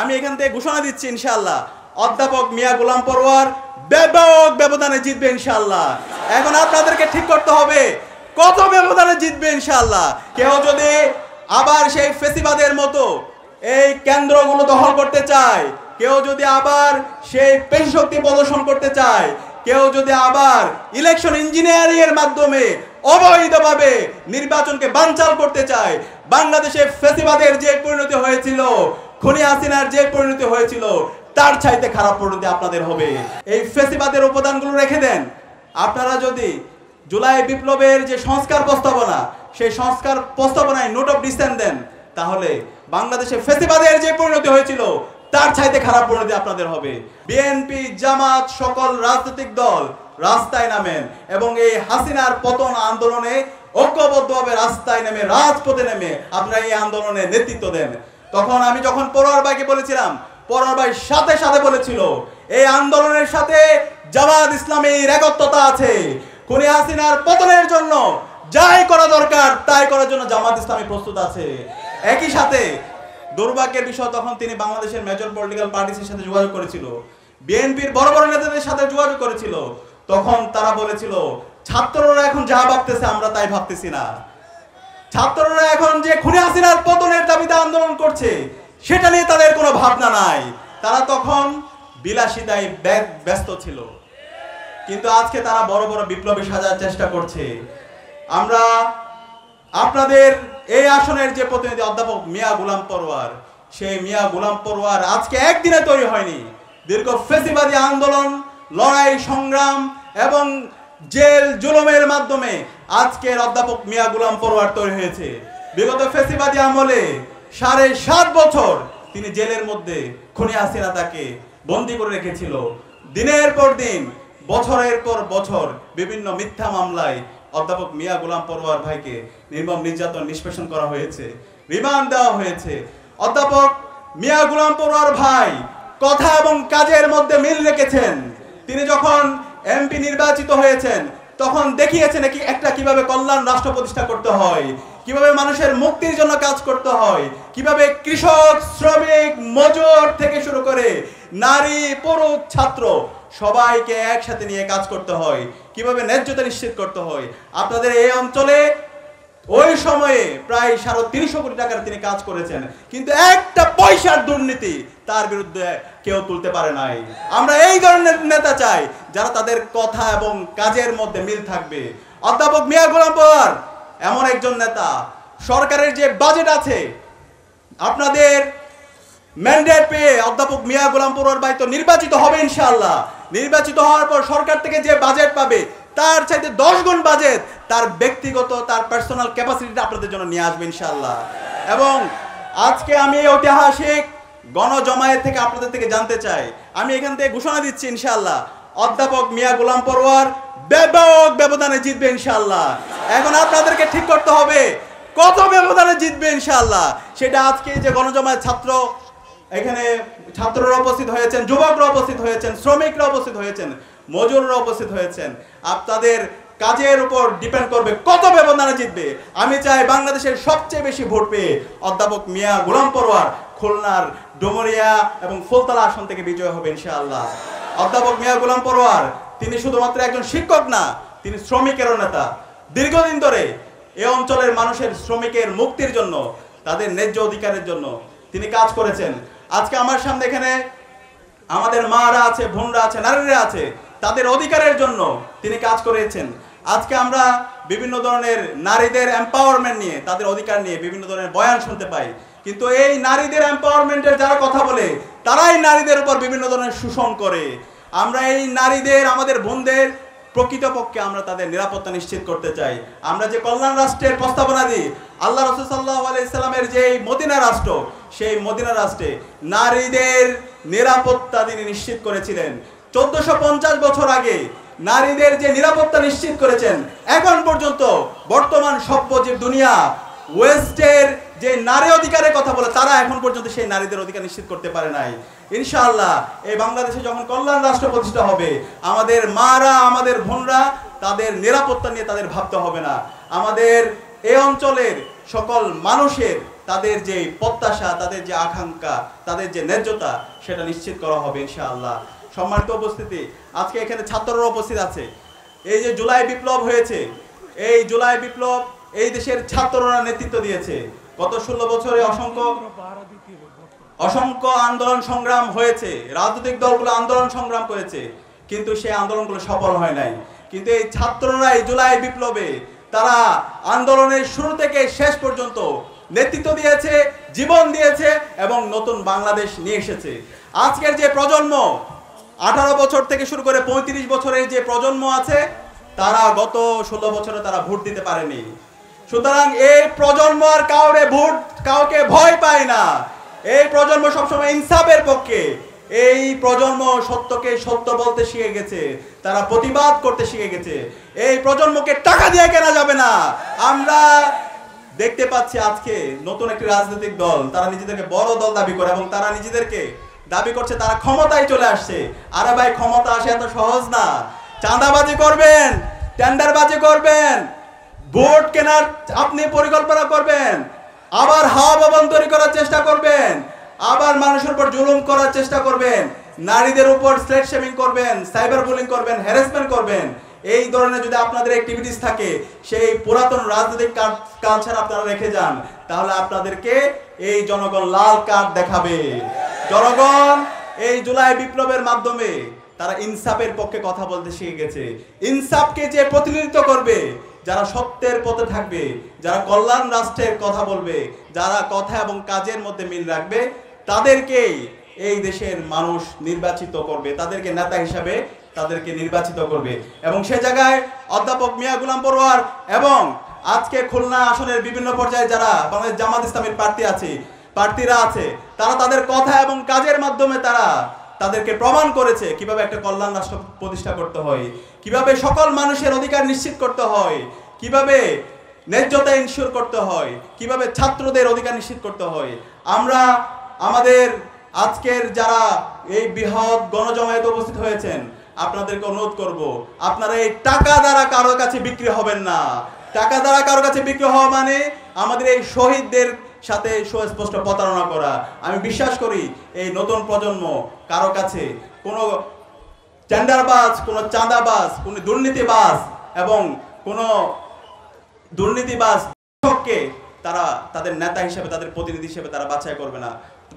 আমি এখান থেকে ঘোষণা দিচ্ছি ইনশাআল্লাহ অধ্যাপক মিয়া গোলাম পরোয়ার ব্যাপক ব্যবধানে জিতবে ইনশাআল্লাহ। এখন আপনাদেরকে ঠিক করতে হবে কত ব্যবধানে জিতবে ইনশাআল্লাহ। কেউ যদি আবার সেই ফেসিবাদের মতো এই কেন্দ্রগুলো দখল করতে চায়, কেউ যদি আবার সেই পেশশক্তি প্রদর্শন করতে চায়, কেউ যদি আবার ইলেকশন ইঞ্জিনিয়ারিং এর মাধ্যমে অবৈধভাবে নির্বাচনকে বানচাল করতে চায়, বাংলাদেশে ফেসিবাদের যে পরিণতি হয়েছিল, খুনি হাসিনার যে পরিণতি হয়েছিল, তার চাইতে খারাপ পরিণতি আপনাদের হবে। এই ফেসিবাদের উপাদানগুলো রেখে দেন। আপনারা যদি জুলাই বিপ্লবের যে সংস্কার প্রস্তাবনা, সেই সংস্কার প্রস্তাবনায় নোট অফ ডিসেন্ট দেন, তাহলে বাংলাদেশে ফেসিবাদের যে পরিণতি হয়েছিল তার চাইতে খারাপ পরিণতি আপনাদের হবে। বিএনপি, জামাত, সকল রাজনৈতিক দল রাস্তায় নামেন এবং এই হাসিনার পতন আন্দোলনে ঐক্যবদ্ধভাবে রাস্তায় নেমে, রাজপথে নেমে আপনারা এই আন্দোলনে নেতৃত্ব দেন। তখন আমি যখন পরোয়ার ভাইকে বলেছিলাম, পরোয়ার ভাই সাথে সাথে বলেছিল এই আন্দোলনের সাথে জামাত ইসলামীর একত্বতা আছে। খুনি হাসিনার পতনের জন্য যাই করা দরকার তাই করার জন্য জামাত ইসলামী প্রস্তুত আছে। একই সাথে দুর্ভাগ্যের বিষয়, তখন তিনি বাংলাদেশের মেজর পলিটিক্যাল পার্টির সাথে যোগাযোগ করেছিল, বিএনপির বড় বড় নেতাদের সাথে যোগাযোগ করেছিল। তখন তারা বলেছিল ছাত্ররা এখন যা ভাবতেছে আমরা তাই ভাবতেছি না। ছাত্ররা এখন যে খুনি হাসিনার পতনের দাবিতে আন্দোলন করছে সেটা নিয়ে তাদের কোনো ভাবনা নাই। তারা তখন বিলাসিতায় ব্যস্ত ছিল। কিন্তু আজকে তারা বড় বড় বিপ্লবী সাজার চেষ্টা করছে। আমরা আপনাদের এই আসনের যে প্রতিনিধি অধ্যাপক মিয়া গোলাম পরোয়ার, সেই মিয়া গোলাম পরোয়ার আজকে একদিনে তৈরি হয়নি। দীর্ঘ ফেসিবাদী আন্দোলন, লড়াই, সংগ্রাম এবং জেল জুলুমের মাধ্যমে আজকের অধ্যাপক মিয়া গোলাম পরোয়ার তৈরি হয়েছে। বিগত ফেসিবাদী আমলে 7.5 বছর তিনি জেলের মধ্যে খুনি হাসিনা তাকে বন্দী করে রেখেছিল। দিনের পর দিন, বছরের পর বছর বিভিন্ন মিথ্যা মামলায় অধ্যাপক মিয়া গোলাম পরোয়ার ভাইকে নির্মম নির্যাতন, নিষ্পেষণ করা হয়েছে, রিমান্ড দেওয়া হয়েছে। অধ্যাপক মিয়া গোলাম পরোয়ার ভাই কথা এবং কাজের মধ্যে মিল রেখেছেন। তিনি যখন এমপি নির্বাচিত হয়েছেন তখন দেখিয়েছেন কিভাবে কল্যাণ রাষ্ট্র প্রতিষ্ঠা করতে হয়, কিভাবে মানুষের মুক্তির জন্য কাজ করতে হয়, কিভাবে কৃষক, শ্রমিক, মজুর থেকে শুরু করে নারী, পুরুষ, ছাত্র সবাইকে একসাথে নিয়ে কাজ করতে হয়, কিভাবে ন্যায্যতা নিশ্চিত করতে হয়। আপনাদের এই অঞ্চলে ওই সময়ে প্রায় 350 কোটি টাকার তিনি কাজ করেছেন, কিন্তু একটা পয়সার দুর্নীতি তার বিরুদ্ধে কেউ তুলতে পারে নাই। আমরা এই ধরনের নেতা চাই যারা তাদের কথা এবং কাজের মধ্যে মিল থাকবে। অধ্যাপক মিয়া গোলাম পরোয়ার এমন একজন নেতা, সরকারের যে বাজেট আছে, আপনাদের ম্যান্ডেট পেয়ে অধ্যাপক মিয়া গোলাম পরোয়ার ভাই তো নির্বাচিত হবে ইনশাআল্লাহ। নির্বাচিত হওয়ার পর সরকার থেকে যে বাজেট পাবে তার চাইতে 10 গুণ বাজেট তার ব্যক্তিগত, তার পার্সোনাল ক্যাপাসিটিটা আপনাদের জন্য নিয়ে আসবে ইনশাআল্লাহ। এবং আজকে আমি এই ঐতিহাসিক গণজমায়েত থেকে আপনাদের থেকে জানতে চাই, আমি এখান থেকে ঘোষণা দিচ্ছি ইনশাআল্লাহ অধ্যাপক মিয়া গোলাম পরোয়ার ব্যাপক ব্যবধানে জিতবে ইনশাআল্লাহ। এখন আপনাদেরকে ঠিক করতে হবে কত ব্যবধানে জিতবে ইনশাআল্লাহ। সেটা আজকে যে গণজমায়েত, এখানে ছাত্ররা উপস্থিত হয়েছেন, যুবকরা উপস্থিত হয়েছেন, শ্রমিকরা উপস্থিত হয়েছেন, মজুররা উপস্থিত হয়েছেন, আপনাদের কাজের উপর ডিপেন্ড করবে কত ব্যবধানে জিতবে। আমি চাই বাংলাদেশের সবচেয়ে বেশি ভোট পেয়ে অধ্যাপক মিয়া গোলাম পরোয়ার খুলনার ডুমুরিয়া এবং ফুলতলা আসন থেকে বিজয় হবে ইনশাআল্লাহ। অধ্যাপক মিয়া গোলাম পরোয়ার তিনি শুধুমাত্র একজন শিক্ষক না, তিনি শ্রমিকেরও নেতা। দীর্ঘদিন ধরে এই অঞ্চলের মানুষের, শ্রমিকের মুক্তির জন্য, তাদের ন্যায্য অধিকারের জন্য তিনি কাজ করেছেন। আজকে আমার সামনে এখানে আমাদের মারা আছে, বোনরা আছে, নারীরা আছে, তাদের অধিকারের জন্য তিনি কাজ করেছেন। আজকে আমরা বিভিন্ন ধরনের নারীদের এম্পাওয়ারমেন্ট নিয়ে, তাদের অধিকার নিয়ে বিভিন্ন ধরনের বয়ান শুনতে পাই, কিন্তু এই নারীদের এম্পাওয়ারমেন্টের যারা কথা বলে তারাই নারীদের উপর বিভিন্ন ধরনের শোষণ করে। আমরা এই নারীদের, আমাদের বোনদের প্রকৃতপক্ষে আমরা তাদের নিরাপত্তা নিশ্চিত করতে চাই। আমরা যে কল্যাণ রাষ্ট্রের প্রস্তাবনা দিই, আল্লাহ রাসূল সাল্লাল্লাহু আলাইহি সাল্লামের যে মদিনা রাষ্ট্র, সেই মদিনা রাষ্ট্রে নারীদের নিরাপত্তা তিনি নিশ্চিত করেছিলেন। 1450 বছর আগে নারীদের যে নিরাপত্তা নিশ্চিত করেছেন, এখন পর্যন্ত বর্তমান সভ্য যে দুনিয়া, ওয়েস্টের যে নারী অধিকারের কথা বলে, তারা এখন পর্যন্ত সেই নারীদের অধিকার নিশ্চিত করতে পারে নাই। ইনশাআল্লাহ এই বাংলাদেশে যখন কল্যাণ রাষ্ট্র প্রতিষ্ঠা হবে, আমাদের মারা, আমাদের বোনরা, তাদের নিরাপত্তা নিয়ে তাদের ভাবতে হবে না। আমাদের এই অঞ্চলের সকল মানুষের তাদের যে প্রত্যাশা, তাদের যে আকাঙ্ক্ষা, তাদের যে ন্যায্যতা, সেটা নিশ্চিত করা হবে ইনশাআল্লাহ। সম্মানিত উপস্থিতি, আজকে এখানে ছাত্ররা উপস্থিত আছে। এই যে জুলাই বিপ্লব হয়েছে, এই জুলাই বিপ্লব এই দেশের ছাত্ররা নেতৃত্ব দিয়েছে। গত 16 বছরে অসংখ্য আন্দোলন সংগ্রাম হয়েছে, রাজনৈতিক দলগুলো আন্দোলন সংগ্রাম করেছে, কিন্তু সেই আন্দোলনগুলো সফল হয় নাই। কিন্তু এই ছাত্ররা এই জুলাই বিপ্লবে তারা আন্দোলনের শুরু থেকে শেষ পর্যন্ত নেতৃত্ব দিয়েছে, জীবন দিয়েছে এবং নতুন বাংলাদেশ নিয়ে এসেছে। আজকের যে প্রজন্ম 18 বছর থেকে শুরু করে 35 বছরের যে প্রজন্ম আছে, তারা গত 16 বছরে তারা ভোট দিতে পারেনি। সুতরাং এই প্রজন্ম আর কাউকে ভয় পায় না। এই প্রজন্ম সবসময় ইনসাফের পক্ষে। এই প্রজন্ম সত্যকে সত্য বলতে শিখে গেছে, তারা প্রতিবাদ করতে শিখে গেছে। এই প্রজন্মকে টাকা দিয়ে কেনা যাবে না। আমরা দেখতে পাচ্ছি আজকে নতুন একটি রাজনৈতিক দল, তারা নিজেদেরকে বড় দল দাবি করে এবং তারা নিজেদেরকে দাবি করছে তারা ক্ষমতায় চলে আসছে। আরে ভাই, ক্ষমতা আসে এত সহজ না। চাঁদাবাজি করবেন, টেন্ডারবাজি করবেন, ভোট কেনার আপনি পরিকল্পনা করবেন, আবার হাওয়া ভবন তৈরি করার চেষ্টা করবেন, আবার মানুষের উপর জুলুম করার চেষ্টা করবেন, নারীদের উপর স্লেট শেমিং করবেন, সাইবার বুলিং করবেন, হ্যারাসমেন্ট করবেন। এই ধরনের যদি আপনাদের অ্যাক্টিভিটিস থাকে, সেই পুরাতন রাজনৈতিক কালচার আপনারা রেখে যান, তাহলে আপনাদেরকে এই জনগণ লাল কার্ড দেখাবে। জনগণ এই জুলাই বিপ্লবের মাধ্যমে তারা ইনসাফের পক্ষে কথা বলতে শিখে গেছে। ইনসাফকে যে প্রতিনিধিত্ব করবে, যারা সত্যের পথে থাকবে, যারা কল্যাণ রাষ্ট্রের কথা বলবে, যারা কথা এবং কাজের মধ্যে মিল রাখবে, তাদেরকেই এই দেশের মানুষ নির্বাচিত করবে, তাদেরকে নেতা হিসাবে তাদেরকে নির্বাচিত করবে। এবং সে জায়গায় অধ্যাপক মিয়া গোলাম পরোয়ার এবং আজকে খুলনা আসনের বিভিন্ন পর্যায়ে যারা বাংলাদেশ জামাত ইসলামের প্রার্থীরা আছে, তারা তাদের কথা এবং কাজের মাধ্যমে তারা তাদেরকে প্রমাণ করেছে কিভাবে একটা কল্যাণ রাষ্ট্র প্রতিষ্ঠা করতে হয়, কিভাবে সকল মানুষের অধিকার নিশ্চিত করতে হয়, কিভাবে ন্যায্যতা ইনশিওর করতে হয়, কিভাবে ছাত্রদের অধিকার নিশ্চিত করতে হয়। আমরা আমাদের আজকের যারা এই বৃহৎ গণজমায়েতে উপস্থিত হয়েছেন, আপনাদেরকে অনুরোধ করব, আপনারা এই টাকা দ্বারা কারো কাছে বিক্রি হবেন না। টাকা দ্বারা কারো কাছে বিক্রি হওয়া মানে আমাদের এই শহীদদের সাথে সুস্পষ্ট প্রতারণা করা। আমি বিশ্বাস করি এই নতুন প্রজন্ম কারো কাছে কোনো টেন্ডারবাজ, কোনো চাঁদাবাজ, কোনো দুর্নীতিবাজ এবং কোনো দুর্নীতিবাজকে তারা তাদের নেতা হিসেবে, তাদের প্রতিনিধি হিসেবে তারা বাছাই করবে না।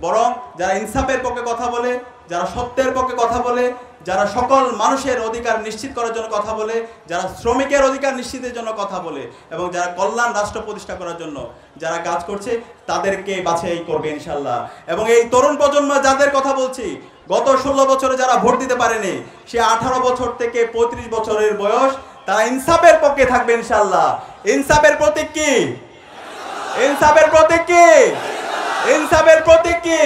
বরং যারা ইনসাফের পক্ষে কথা বলে, যারা সত্যের পক্ষে কথা বলে, যারা সকল মানুষের অধিকার নিশ্চিত করার জন্য কথা বলে, যারা শ্রমিকের অধিকার নিশ্চিতের জন্য কথা বলে এবং যারা কল্যাণ রাষ্ট্র প্রতিষ্ঠা করার জন্য যারা কাজ করছে, তাদেরকে বাছাই করবে ইনশাল্লাহ। এবং এই তরুণ প্রজন্ম যাদের কথা বলছি, গত 16 বছরে যারা ভোট দিতে পারেনি, সে 18 বছর থেকে 35 বছরের বয়স, তারা ইনসাফের পক্ষে থাকবে ইনশাল্লাহ। ইনসাফের প্রতীক কি? ইনসাফের প্রতীক কি? ইনসাফের প্রতীক কি?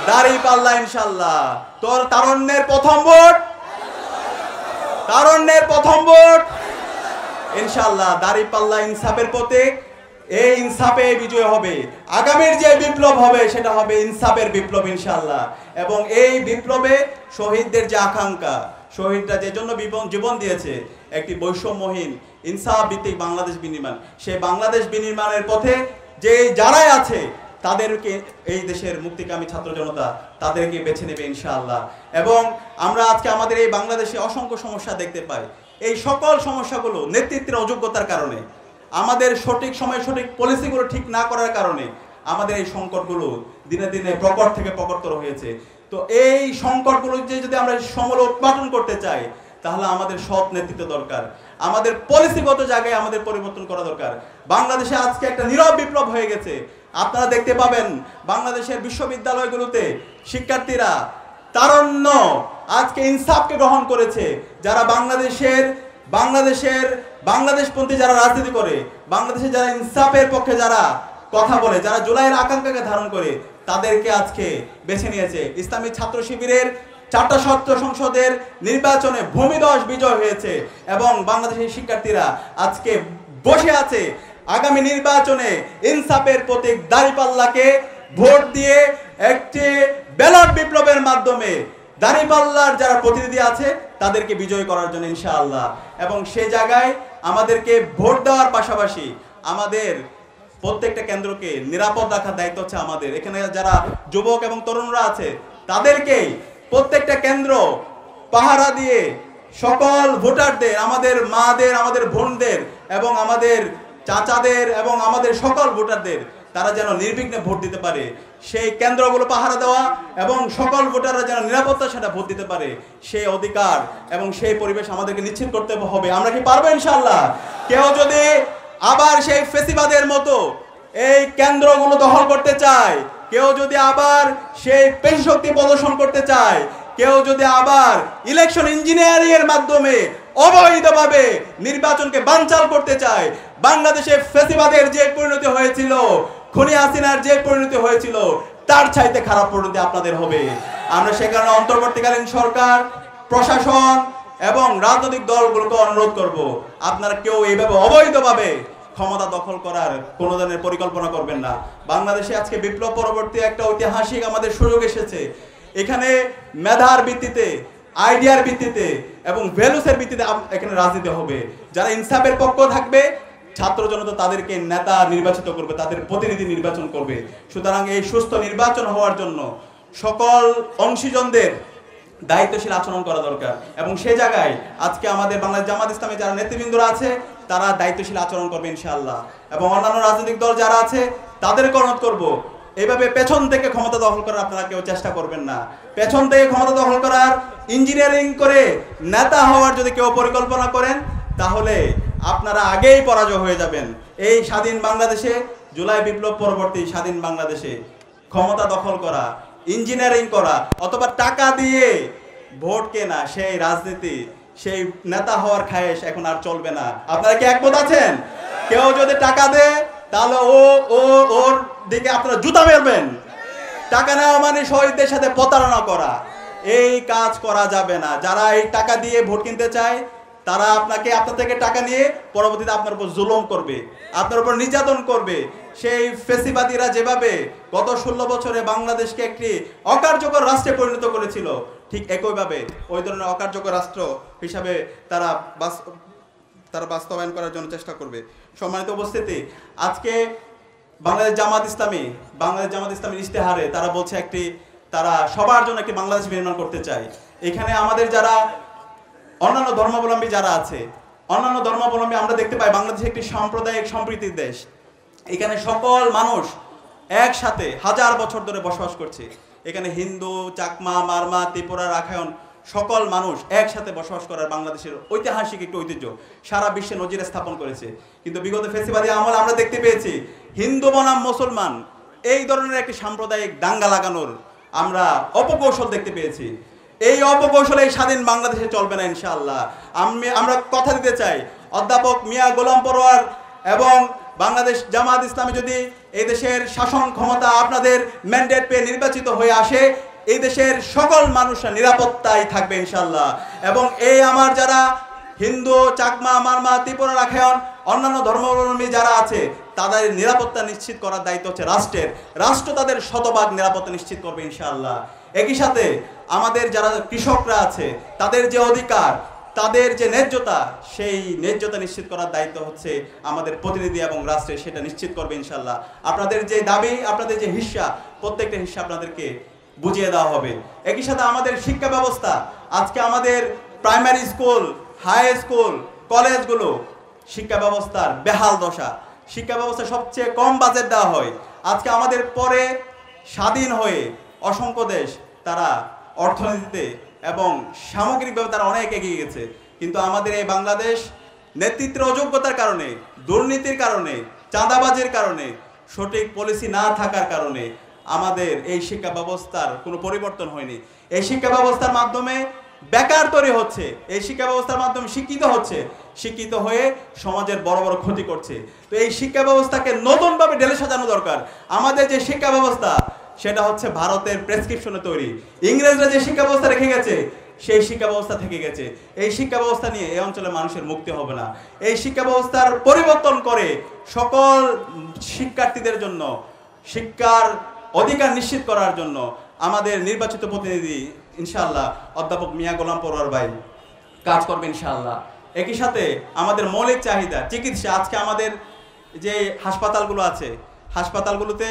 দাঁড়িপাল্লা ইনশাল্লাহ। তোর তারুণ্যের প্রথম ভোট, তারুণ্যের প্রথম ভোট ইনশাল্লাহ দাঁড়িপাল্লা ইনসাফের প্রতীক। এই ইনসাফে বিজয় হবে। আগামীর যে বিপ্লব হবে সেটা হবে ইনসাফের বিপ্লব ইনশাল্লাহ। এবং এই বিপ্লবে শহীদদের যে আকাঙ্ক্ষা, শহীদরা যে জন্য জীবন দিয়েছে, একটি বৈষম্যহীন ইনসাফ ভিত্তিক বাংলাদেশ বিনির্মাণ, সেই বাংলাদেশ বিনির্মাণের পথে যে যারাই আছে তাদেরকে এই দেশের মুক্তিকামী ছাত্র জনতা তাদেরকে বেছে নেবে ইনশাআল্লাহ। এবং আমরা আজকে আমাদের এই বাংলাদেশে অসংখ্য সমস্যা দেখতে পাই। এই সকল সমস্যাগুলো নেতৃত্বের অযোগ্যতার কারণে, আমাদের সঠিক সময়ে সঠিক পলিসিগুলো ঠিক না করার কারণে আমাদের এই সংকটগুলো দিনে দিনে প্রকট থেকে প্রকটতর হয়েছে। তো এই সংকটগুলো যদি আমরা সমূলে উৎপাদন করতে চাই, তাহলে আমাদের সৎ নেতৃত্ব দরকার, আমাদের পলিসিগত জায়গায় আমাদের পরিবর্তন করা দরকার। বাংলাদেশে আজকে একটা নীরব বিপ্লব হয়ে গেছে। আপনারা দেখতে পাবেন বাংলাদেশের বিশ্ববিদ্যালয়গুলোতে শিক্ষার্থীরা তারুণ্য আজকে ইনসাফকে গ্রহণ করেছে। যারা বাংলাদেশপন্থী যারা রাজনীতি করে, বাংলাদেশে যারা ইনসাফের পক্ষে যারা কথা বলে, যারা জুলাইয়ের আকাঙ্ক্ষাকে ধারণ করে, তাদেরকে আজকে বেছে নিয়েছে। ইসলামী ছাত্র শিবিরের 4টা ছাত্র সংসদের নির্বাচনে ভূমিধস বিজয় হয়েছে এবং বাংলাদেশের শিক্ষার্থীরা আজকে বসে আছে আগামী নির্বাচনে ইনসাফের প্রতীক দাঁড়িপাল্লাকে ভোট দিয়ে একটি ব্যালট বিপ্লবের মাধ্যমে দাঁড়িপাল্লার যারা প্রতিনিধি আছে তাদেরকে বিজয় করার জন্য ইনশাআল্লাহ। এবং সে জায়গায় আমাদেরকে ভোট দেওয়ার পাশাপাশি আমাদের প্রত্যেকটা কেন্দ্রকে নিরাপদ রাখার দায়িত্ব হচ্ছে আমাদের। এখানে যারা যুবক এবং তরুণরা আছে তাদেরকেই প্রত্যেকটা কেন্দ্র পাহারা দিয়ে সকল ভোটারদের, আমাদের মাদের, আমাদের বোনদের এবং আমাদের চাচাদের এবং আমাদের সকল ভোটারদের তারা যেন নির্বিঘ্নে ভোট দিতে পারে, সেই কেন্দ্রগুলো পাহারা দেওয়া এবং সকল ভোটাররা যেন নিরাপত্তার সাথে ভোট দিতে পারে, সেই অধিকার এবং সেই পরিবেশ আমাদেরকে নিশ্চিত করতে হবে। আমরা কি পারবো ইনশাআল্লাহ? কেউ যদি আবার সেই ফেসিবাদের মতো এই কেন্দ্রগুলো দখল করতে চায়, কেউ যদি আবার সেই পেশি শক্তি প্রদর্শন করতে চায়, কেউ যদি আবার ইলেকশন ইঞ্জিনিয়ারিং এর মাধ্যমে অবৈধভাবে নির্বাচনকে বানচাল করতে চায়, বাংলাদেশে ফেসিবাদের যে পরিণতি হয়েছিল, খুনি হাসিনার যে পরিণতি হয়েছিল, তার চাইতে খারাপ পরিণতি আপনাদের হবে। আমরা সে কারণে অন্তর্বর্তীকালীন সরকার, প্রশাসন এবং রাজনৈতিক দলগুলোকে অনুরোধ করব, আপনারা কেউ এইভাবে অবৈধভাবে ক্ষমতা দখল করার কোনো ধরনের পরিকল্পনা করবেন না। বাংলাদেশে আজকে বিপ্লব পরবর্তী একটা ঐতিহাসিক আমাদের সুযোগ এসেছে। এখানে মেধার ভিত্তিতে, আইডিয়ার ভিত্তিতে এবং ভ্যালুসের ভিত্তিতে এখানে রাজনীতি হবে। যারা ইনসাফের পক্ষ থাকবে, ছাত্র জনতা তাদেরকে নেতা নির্বাচিত করবে, তাদের প্রতিনিধি নির্বাচন করবে। সুতরাং এই সুস্থ নির্বাচন হওয়ার জন্য সকল অংশীজনদের দায়িত্বশীল আচরণ করা দরকার এবং সেই জায়গায় আজকে আমাদের বাংলাদেশ জামাত ইসলামী যারা নেতৃবৃন্দরা আছে তারা দায়িত্বশীল আচরণ করবে ইনশাআল্লাহ। এবং অন্যান্য রাজনৈতিক দল যারা আছে তাদেরকে অনুরোধ করব, এইভাবে পেছন থেকে ক্ষমতা দখল করার আপনারা কেউ চেষ্টা করবেন না। পেছন থেকে ক্ষমতা দখল করার, ইঞ্জিনিয়ারিং করে নেতা হওয়ার যদি কেউ পরিকল্পনা করেন তাহলে আপনারা আগেই পরাজয় হয়ে যাবেন। এই স্বাধীন বাংলাদেশে, জুলাই বিপ্লব পরবর্তী স্বাধীন বাংলাদেশে ক্ষমতা দখল করা, ইঞ্জিনিয়ারিং করা অথবা টাকা দিয়ে ভোট কেনা, সেই রাজনীতি, সেই নেতা হওয়ার খায়েশ এখন আর চলবে না। আপনারা কি একমত আছেন? কেউ যদি টাকা দেয় তাহলে ওর দিকে আপনারা জুতা মেরবেন। টাকা নেওয়া মানে শহীদদের সাথে প্রতারণা করা, এই কাজ করা যাবে না। যারা এই টাকা দিয়ে ভোট কিনতে চায় তারা আপনার থেকে টাকা নিয়ে পরবর্তীতে আপনার উপর জুলুম করবে, আপনার উপর নির্যাতন করবে। সেই ফেসিবাদীরা যেভাবে গত 16 বছরে বাংলাদেশকে একটি অকার্যকর রাষ্ট্রে পরিণত করেছিল, ঠিক একইভাবে ওই ধরনের অকার্যকর রাষ্ট্র হিসাবে তারা বাস্তবায়ন করার জন্য চেষ্টা করবে। সম্মানিত উপস্থিতি, আজকে বাংলাদেশ জামাত ইসলামীর ইশতেহারে তারা বলছে তারা সবার জন্য একটি বাংলাদেশ নির্মাণ করতে চায়। এখানে আমাদের যারা অন্যান্য ধর্মাবলম্বী যারা আছে, অন্যান্য ধর্মাবলম্বী আমরা দেখতে পাই বাংলাদেশ একটি সাম্প্রদায়িক সম্প্রীতির দেশ। এখানে সকল মানুষ একসাথে হাজার বছর ধরে বসবাস করছে। এখানে হিন্দু, চাকমা, মারমা, ত্রিপুরা, রাখায়ন সকল মানুষ একসাথে বসবাস করার বাংলাদেশের ঐতিহাসিক একটি ঐতিহ্য সারা বিশ্বে নজির স্থাপন করেছে। কিন্তু বিগত ফেসিবাদী আমল আমরা দেখতে পেয়েছি হিন্দু বনাম মুসলমান এই ধরনের একটি সাম্প্রদায়িক দাঙ্গা লাগানোর আমরা অপকৌশল দেখতে পেয়েছি। এই অপকৌশলে স্বাধীন বাংলাদেশে চলবে না ইনশাআল্লাহ। আমরা কথা দিতে চাই, অধ্যাপক মিয়া গোলাম পরোয়ার এবং বাংলাদেশ জামাত ইসলামী যদি এই দেশের শাসন ক্ষমতা আপনাদের ম্যান্ডেট পেয়ে নির্বাচিত হয়ে আসে, এই দেশের সকল মানুষরা নিরাপত্তায় থাকবে ইনশাআল্লাহ। এবং এই আমার যারা হিন্দু, চাকমা, মারমা, ত্রিপুরা, রাখায়ন অন্যান্য ধর্মাবলম্বী যারা আছে তাদের নিরাপত্তা নিশ্চিত করার দায়িত্ব হচ্ছে রাষ্ট্রের। রাষ্ট্র তাদের শতভাগ নিরাপত্তা নিশ্চিত করবে ইনশাআল্লাহ। একই সাথে আমাদের যারা কৃষকরা আছে তাদের যে অধিকার, তাদের যে ন্যায্যতা, সেই ন্যায্যতা নিশ্চিত করার দায়িত্ব হচ্ছে আমাদের প্রতিনিধি এবং রাষ্ট্রের, সেটা নিশ্চিত করবে ইনশাআল্লাহ। আপনাদের যে দাবি, আপনাদের যে হিস্সা, প্রত্যেকটা হিস্সা আপনাদেরকে বুঝিয়ে দেওয়া হবে। একই সাথে আমাদের শিক্ষা ব্যবস্থা, আজকে আমাদের প্রাইমারি স্কুল, হাই স্কুল, কলেজগুলো শিক্ষা ব্যবস্থার বেহাল দশা। শিক্ষা ব্যবস্থা সবচেয়ে কম বাজেট দেওয়া হয়। আজকে আমাদের পরে স্বাধীন হয়ে অসংখ্য দেশ তারা অর্থনীতিতে এবং সামগ্রিকভাবে তারা অনেক এগিয়ে গেছে, কিন্তু আমাদের এই বাংলাদেশ নেতৃত্বের অযোগ্যতার কারণে, দুর্নীতির কারণে, চাঁদাবাজির কারণে, সঠিক পলিসি না থাকার কারণে আমাদের এই শিক্ষা ব্যবস্থার কোনো পরিবর্তন হয়নি। এই শিক্ষা ব্যবস্থার মাধ্যমে বেকার তৈরি হচ্ছে, এই শিক্ষা ব্যবস্থার মাধ্যমে শিক্ষিত হয়ে সমাজের বড় বড় ক্ষতি করছে। তো এই শিক্ষা ব্যবস্থাকে নতুনভাবে ঢেলে সাজানো দরকার। আমাদের যে শিক্ষা ব্যবস্থা সেটা হচ্ছে ভারতের প্রেসক্রিপশনে তৈরি। ইংরেজরা যে শিক্ষা ব্যবস্থা রেখে গেছে সেই শিক্ষা ব্যবস্থা থেকে গেছে। এই শিক্ষা ব্যবস্থা নিয়ে এই অঞ্চলের মানুষের মুক্তি হবে না। এই শিক্ষা ব্যবস্থার পরিবর্তন করে সকল শিক্ষার্থীদের জন্য শিক্ষার অধিকার নিশ্চিত করার জন্য আমাদের নির্বাচিত প্রতিনিধি ইনশাআল্লাহ অধ্যাপক মিয়া গোলাম পরোয়ার ভাই কাজ করবে ইনশাআল্লাহ। একই সাথে আমাদের মৌলিক চাহিদা চিকিৎসা, আজকে আমাদের যে হাসপাতালগুলো আছে, হাসপাতালগুলোতে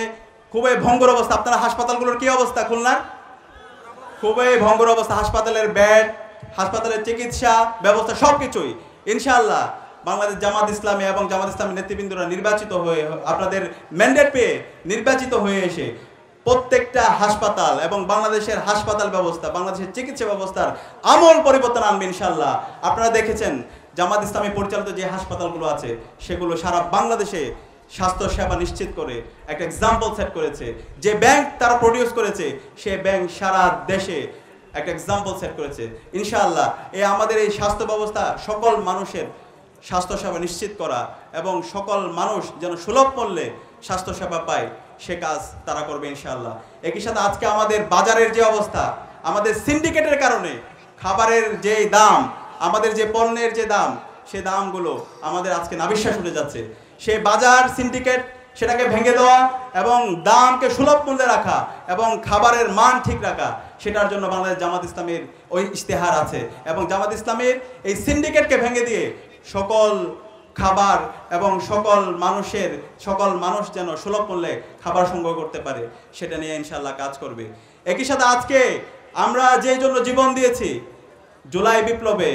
খুবই ভঙ্গুর অবস্থা। আপনারা হাসপাতালগুলোর কি অবস্থা খুলনার? খুবই ভঙ্গুর অবস্থা। হাসপাতালের বেড, হাসপাতালের চিকিৎসা ব্যবস্থা সবকিছুই ইনশাআল্লাহ বাংলাদেশ জামাত ইসলামী এবং জামাত ইসলামী নেতৃবৃন্দরা নির্বাচিত হয়ে, আপনাদের ম্যান্ডেট পেয়ে নির্বাচিত হয়ে এসে প্রত্যেকটা হাসপাতাল এবং বাংলাদেশের হাসপাতাল ব্যবস্থা, বাংলাদেশের চিকিৎসা ব্যবস্থার আমূল পরিবর্তন আনবে ইনশাআল্লাহ। আপনারা দেখেছেন জামাত ইসলামী পরিচালিত যে হাসপাতালগুলো আছে সেগুলো সারা বাংলাদেশে স্বাস্থ্য সেবা নিশ্চিত করে একটা এক্সাম্পল সেট করেছে। যে ব্যাংক তারা প্রডিউস করেছে সে ব্যাংক সারা দেশে একটা এক্সাম্পল সেট করেছে ইনশাআল্লাহ। আমাদের এই স্বাস্থ্য ব্যবস্থা সকল মানুষের স্বাস্থ্যসেবা নিশ্চিত করা এবং সকল মানুষ যেন সুলভ মূল্যে স্বাস্থ্যসেবা পায় সে কাজ তারা করবে ইনশাআল্লাহ। একই সাথে আজকে আমাদের বাজারের যে অবস্থা, আমাদের সিন্ডিকেটের কারণে খাবারের যে দাম, আমাদের যে পণ্যের যে দাম, সে দামগুলো আমাদের আজকে নাবিশ্বাস উঠে যাচ্ছে। সেই বাজার সিন্ডিকেট সেটাকে ভেঙে দেওয়া এবং দামকে সুলভ মূল্যে রাখা এবং খাবারের মান ঠিক রাখা, সেটার জন্য বাংলাদেশ জামাত ইসলামীর ওই ইশতেহার আছে। এবং জামাত ইসলামীর এই সিন্ডিকেটকে ভেঙে দিয়ে সকল খাবার এবং সকল মানুষ যেন সুলভ মূল্যে খাবার সংগ্রহ করতে পারে সেটা নিয়ে ইনশাআল্লাহ কাজ করবে। একই সাথে আজকে আমরা যেই জন্য জীবন দিয়েছি, জুলাই বিপ্লবে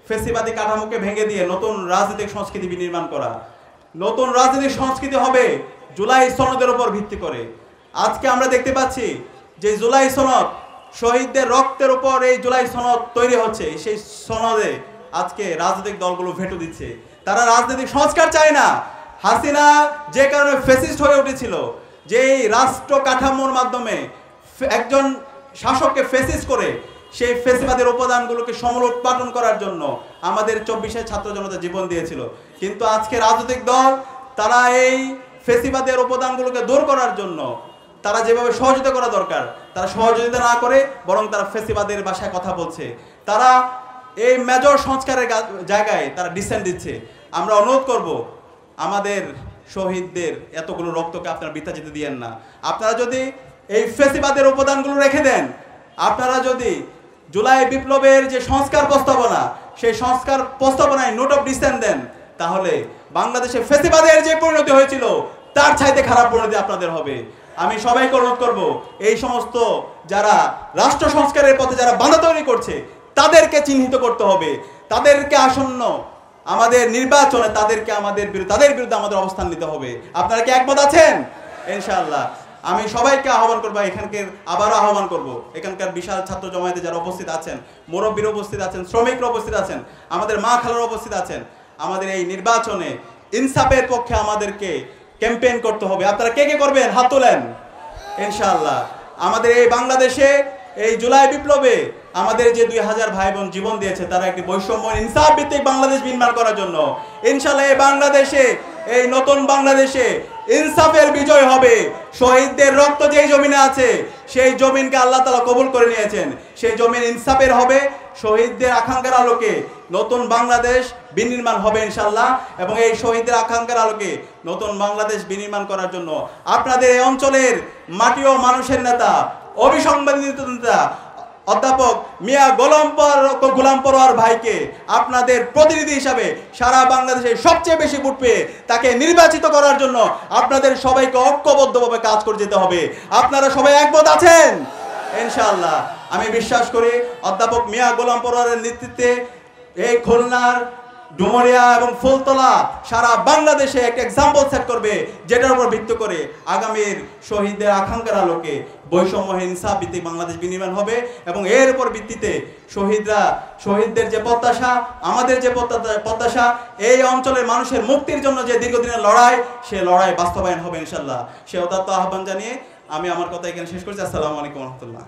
ফ্যাসিবাদী কাঠামোকে ভেঙে দিয়ে নতুন রাজনৈতিক সংস্কৃতি বিনির্মাণ করা, নতুন রাজনৈতিক সংস্কৃতি হবে জুলাই সনদের উপর ভিত্তি করে। আজকে আমরা দেখতে পাচ্ছি যে জুলাই সনদ, শহীদদের রক্তের উপর এই জুলাই সনদ তৈরি হচ্ছে। সেই সনদে আজকে রাজনৈতিক দলগুলো ভেটো দিচ্ছে। তারা রাজনৈতিক সংস্কার চায় না। হাসিনা যে কারণে ফ্যাসিস্ট হয়ে উঠেছিল, যেই রাষ্ট্র কাঠামোর মাধ্যমে একজন শাসককে ফ্যাসিস্ট করে সেই ফ্যাসিবাদের উপাদানগুলোকে সমলোৎপাটন করার জন্য আমাদের 24 ছাত্র জনতা জীবন দিয়েছিল। কিন্তু আজকে রাজনৈতিক দল তারা এই ফ্যাসিবাদের উপাদানগুলোকে দূর করার জন্য তারা যেভাবে সহযোগিতা করা দরকার তারা সহযোগিতা না করে বরং তারা ফ্যাসিবাদের ভাষায় কথা বলছে। তারা এই মেজর সংস্কারের জায়গায় তারা ডিসেন্ট দিচ্ছে। আমরা অনুরোধ করব, আমাদের শহীদদের এতগুলো রক্তকে আপনারা বৃথা যেতে দিয়েন না। আপনারা যদি এই ফ্যাসিবাদের উপাদানগুলো রেখে দেন, আপনারা যদি জুলাই বিপ্লবের যে সংস্কার প্রস্তাবনা, সেই সংস্কার প্রস্তাবনায় নোট অফ ডিসেন্ট দেন, তাহলে বাংলাদেশে ফ্যাসিবাদের যে পরিণতি হয়েছিল তার চাইতে খারাপ পরিণতি আপনাদের হবে। আমি সবাইকে অনুরোধ করব, এই সমস্ত যারা রাষ্ট্র সংস্কারের পথে যারা বাধা তৈরি করছে তাদেরকে চিহ্নিত করতে হবে। তাদেরকে আসন্ন আমাদের নির্বাচনে তাদের বিরুদ্ধে আমাদের অবস্থান নিতে হবে। আপনারা কি একমত আছেন? ইনশাআল্লাহ আমি সবাইকে আহ্বান করবো, আবারও আহ্বান করবো, এখানকার বিশাল ছাত্র জমায়েতে যারা উপস্থিত আছেন, মুরব্বীরা উপস্থিত আছেন, শ্রমিকরা উপস্থিত আছেন, আমাদের মা খালারা উপস্থিত আছেন, আমাদের এই নির্বাচনে ইনসাফের পক্ষে আমাদেরকে ক্যাম্পেইন করতে হবে। আপনারা কে কে করবেন? হাত তোলেন। ইনশাআল্লাহ আমাদের এই বাংলাদেশে এই জুলাই বিপ্লবে আমাদের যে 2000 ভাই বোন জীবন দিয়েছে তারা একটি বৈষম্য ইনসাফ ভিত্তিক বাংলাদেশ নির্মাণ করার জন্য ইনশাআল্লাহ এই বাংলাদেশে, এই নতুন বাংলাদেশে ইনসাফের বিজয় হবে। শহীদদের রক্ত যেই জমিনে আছে সেই জমিনকে আল্লাহ তাআলা কবুল করে নিয়েছেন। সেই জমিন ইনসাফের হবে। শহীদদের আকাঙ্ক্ষার আলোকে নতুন বাংলাদেশ বিনির্মাণ হবে ইনশাআল্লাহ। এবং এই শহীদদের আকাঙ্ক্ষার আলোকে নতুন বাংলাদেশ বিনির্মাণ করার জন্য আপনাদের এই অঞ্চলের মাটি ও মানুষের নেতা, অবিসংবাদিত নেতা অধ্যাপক মিয়া গোলাম পরোয়ার ভাইকে আপনাদের প্রতিনিধি হিসাবে সারা বাংলাদেশে সবচেয়ে বেশি ভোট পেয়ে তাকে নির্বাচিত করার জন্য আপনাদের সবাইকে ঐক্যবদ্ধভাবে কাজ করে যেতে হবে। আপনারা সবাই একমত আছেন? ইনশাআল্লাহ আমি বিশ্বাস করি অধ্যাপক মিয়া গোলাম পরোয়ারের নেতৃত্বে এই খুলনার ডুমুরিয়া এবং ফুলতলা সারা বাংলাদেশে একটা এক্সাম্পল সেট করবে, যেটার উপর ভিত্তি করে আগামীর শহীদদের আকাঙ্ক্ষার আলোকে বৈষম্যহীন ইনসাফ ভিত্তিক বাংলাদেশ বিনির্মাণ হবে। এবং এর উপর ভিত্তিতে শহীদদের যে প্রত্যাশা, আমাদের যে প্রত্যাশা, এই অঞ্চলের মানুষের মুক্তির জন্য যে দীর্ঘদিনের লড়াই, সে লড়াই বাস্তবায়ন হবে ইনশাআল্লাহ। সে উদাত্ত আহ্বান জানিয়ে আমি আমার কথা এখানে শেষ করছি। আসসালামু আলাইকুম ওয়া রাহমাতুল্লাহ।